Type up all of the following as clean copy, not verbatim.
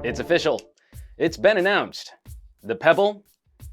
It's official. It's been announced. The Pebble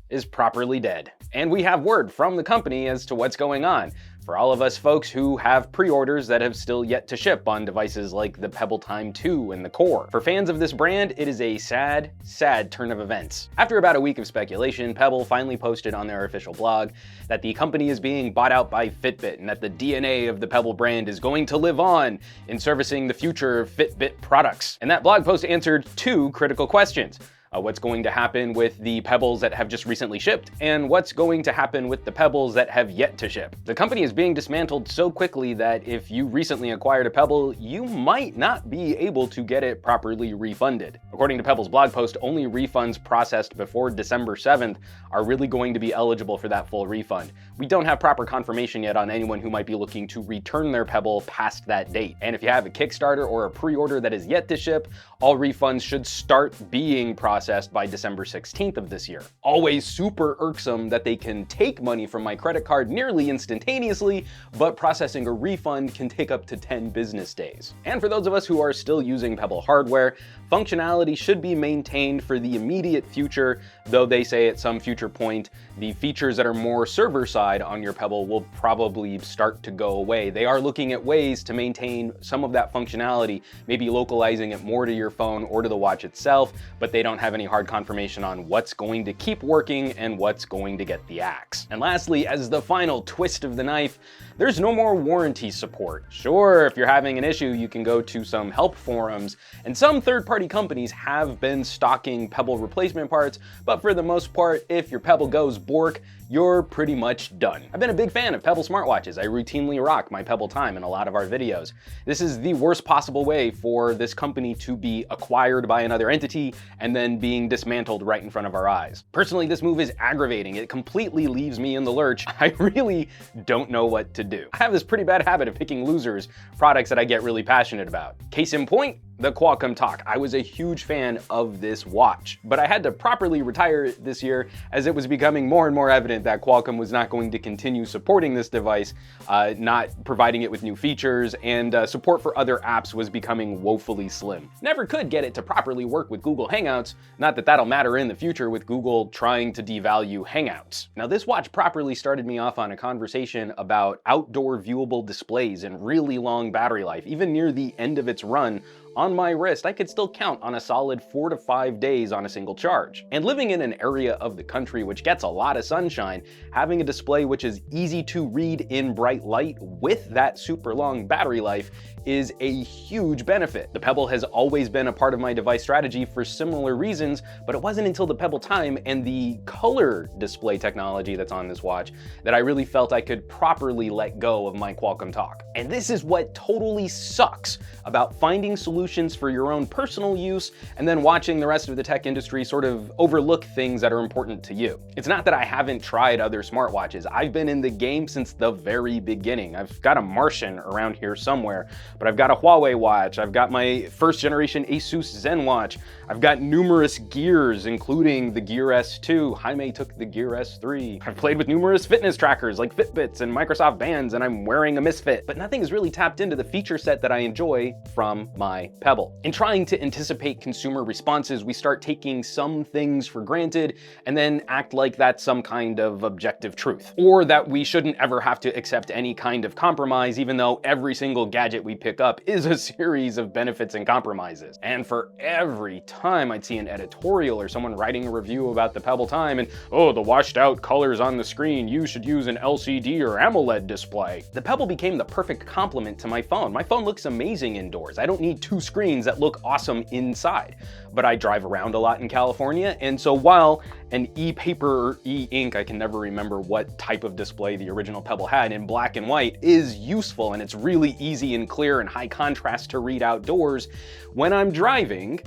is properly dead. And we have word from the company as to what's going on. For all of us folks who have pre-orders that have still yet to ship on devices like the Pebble Time 2 and the Core. For fans of this brand, it is a sad, sad turn of events. After about a week of speculation, Pebble finally posted on their official blog that the company is being bought out by FitBit and that the DNA of the Pebble brand is going to live on in servicing the future of FitBit products. And that blog post answered two critical questions. What's going to happen with the Pebbles that have just recently shipped, and what's going to happen with the Pebbles that have yet to ship. The company is being dismantled so quickly that if you recently acquired a Pebble, you might not be able to get it properly refunded. According to Pebble's blog post, only refunds processed before December 7th are really going to be eligible for that full refund. We don't have proper confirmation yet on anyone who might be looking to return their Pebble past that date. And if you have a Kickstarter or a pre-order that is yet to ship, all refunds should start being processed by December 16th of this year. Always super irksome that they can take money from my credit card nearly instantaneously, but processing a refund can take up to 10 business days. And for those of us who are still using Pebble hardware, functionality should be maintained for the immediate future, though they say at some future point, the features that are more server side on your Pebble will probably start to go away. They are looking at ways to maintain some of that functionality, maybe localizing it more to your phone or to the watch itself, but they don't have any hard confirmation on what's going to keep working and what's going to get the axe. And lastly, as the final twist of the knife, there's no more warranty support. Sure, if you're having an issue, you can go to some help forums, and some third-party companies have been stocking Pebble replacement parts, but for the most part, if your Pebble goes bork, you're pretty much done. I've been a big fan of Pebble smartwatches. I routinely rock my Pebble Time in a lot of our videos. This is the worst possible way for this company to be acquired by another entity and then being dismantled right in front of our eyes. Personally, this move is aggravating. It completely leaves me in the lurch. I really don't know what to do. I have this pretty bad habit of picking losers, products that I get really passionate about. Case in point, the Qualcomm Talk. I was a huge fan of this watch, but I had to properly retire it this year as it was becoming more and more evident that Qualcomm was not going to continue supporting this device, not providing it with new features, and support for other apps was becoming woefully slim. Never could get it to properly work with Google Hangouts, not that that'll matter in the future with Google trying to devalue Hangouts. Now this watch properly started me off on a conversation about outdoor viewable displays and really long battery life. Even near the end of its run, on my wrist, I could still count on a solid 4 to 5 days on a single charge. And living in an area of the country which gets a lot of sunshine, having a display which is easy to read in bright light with that super long battery life is a huge benefit. The Pebble has always been a part of my device strategy for similar reasons, but it wasn't until the Pebble Time and the color display technology that's on this watch that I really felt I could properly let go of my Qualcomm Talk. And this is what totally sucks about finding solutions for your own personal use and then watching the rest of the tech industry sort of overlook things that are important to you. It's not that I haven't tried other smartwatches. I've been in the game since the very beginning. I've got a Martian around here somewhere, but I've got a Huawei watch, I've got my first generation Asus Zen watch, I've got numerous gears, including the Gear S2. Jaime took the Gear S3. I've played with numerous fitness trackers like Fitbits and Microsoft Bands, and I'm wearing a Misfit, but nothing has really tapped into the feature set that I enjoy from my Pebble. In trying to anticipate consumer responses, we start taking some things for granted and then act like that's some kind of objective truth, or that we shouldn't ever have to accept any kind of compromise, even though every single gadget we pick up is a series of benefits and compromises. And for every time I'd see an editorial or someone writing a review about the Pebble Time and, oh, the washed out colors on the screen, you should use an LCD or AMOLED display. The Pebble became the perfect complement to my phone. My phone looks amazing indoors. I don't need two screens that look awesome inside. But I drive around a lot in California, and so while an e-paper or e-ink, I can never remember what type of display the original Pebble had, in black and white is useful and it's really easy and clear and high contrast to read outdoors, when I'm driving,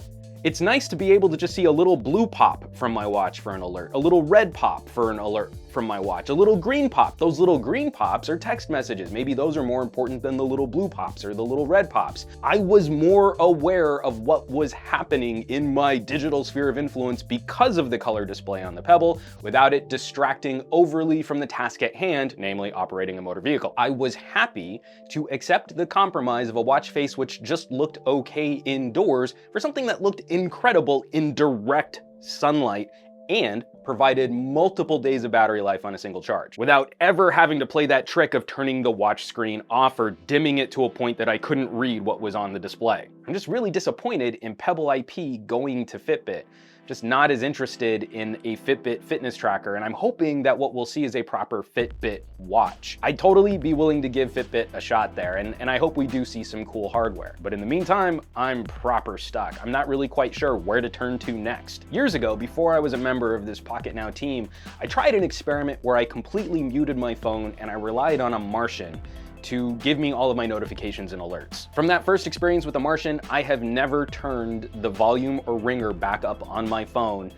it's nice to be able to just see a little blue pop from my watch for an alert, a little red pop for an alert from my watch, a little green pop. Those little green pops are text messages. Maybe those are more important than the little blue pops or the little red pops. I was more aware of what was happening in my digital sphere of influence because of the color display on the Pebble, without it distracting overly from the task at hand, namely operating a motor vehicle. I was happy to accept the compromise of a watch face which just looked okay indoors for something that looked incredible in direct sunlight and provided multiple days of battery life on a single charge, without ever having to play that trick of turning the watch screen off or dimming it to a point that I couldn't read what was on the display. I'm just really disappointed in Pebble IP going to Fitbit. Just not as interested in a Fitbit fitness tracker, and I'm hoping that what we'll see is a proper Fitbit watch. I'd totally be willing to give Fitbit a shot there, and I hope we do see some cool hardware. But in the meantime, I'm proper stuck. I'm not really quite sure where to turn to next. Years ago, before I was a member of this Pocketnow team, I tried an experiment where I completely muted my phone and I relied on a Martian to give me all of my notifications and alerts. From that first experience with the Martian, I have never turned the volume or ringer back up on my phone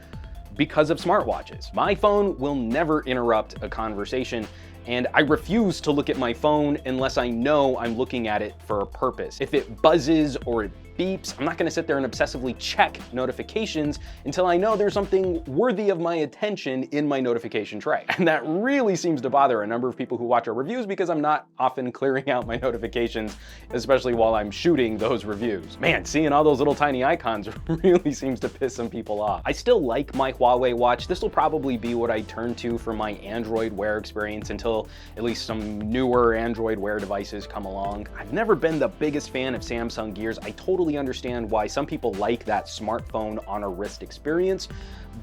because of smartwatches. My phone will never interrupt a conversation, and I refuse to look at my phone unless I know I'm looking at it for a purpose. If it buzzes or it beeps, I'm not gonna sit there and obsessively check notifications until I know there's something worthy of my attention in my notification tray. And that really seems to bother a number of people who watch our reviews because I'm not often clearing out my notifications, especially while I'm shooting those reviews. Man, seeing all those little tiny icons really seems to piss some people off. I still like my Huawei watch. This will probably be what I turn to for my Android Wear experience until at least some newer Android Wear devices come along. I've never been the biggest fan of Samsung Gears. I totally understand why some people like that smartphone on a wrist experience,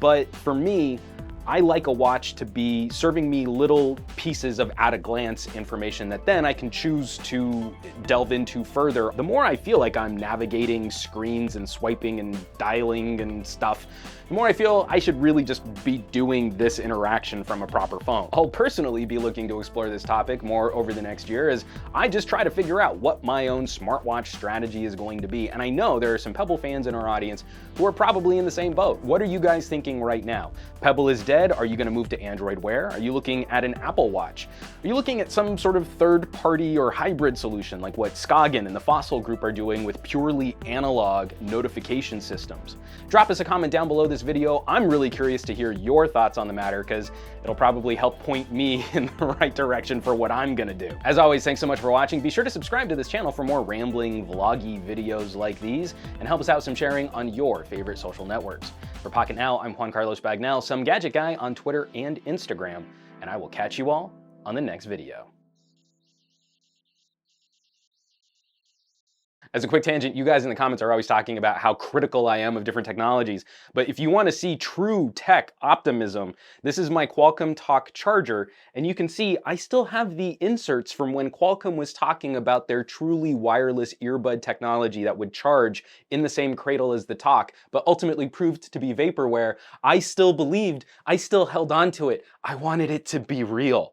but for me, I like a watch to be serving me little pieces of at-a-glance information that then I can choose to delve into further. The more I feel like I'm navigating screens and swiping and dialing and stuff, the more I feel I should really just be doing this interaction from a proper phone. I'll personally be looking to explore this topic more over the next year as I just try to figure out what my own smartwatch strategy is going to be. And I know there are some Pebble fans in our audience who are probably in the same boat. What are you guys thinking right now? Pebble is dead. Are you going to move to Android Wear? Are you looking at an Apple Watch? Are you looking at some sort of third-party or hybrid solution like what Skagen and the Fossil Group are doing with purely analog notification systems? Drop us a comment down below this video. I'm really curious to hear your thoughts on the matter because it'll probably help point me in the right direction for what I'm going to do. As always, thanks so much for watching. Be sure to subscribe to this channel for more rambling, vloggy videos like these and help us out some sharing on your favorite social networks. For Pocketnow, I'm Juan Carlos Bagnell, some gadget guy on Twitter and Instagram, and I will catch you all on the next video. As a quick tangent, you guys in the comments are always talking about how critical I am of different technologies, but if you want to see true tech optimism, this is my Qualcomm Talk charger, and you can see I still have the inserts from when Qualcomm was talking about their truly wireless earbud technology that would charge in the same cradle as the Talk, but ultimately proved to be vaporware. I still believed, I still held on to it. I wanted it to be real.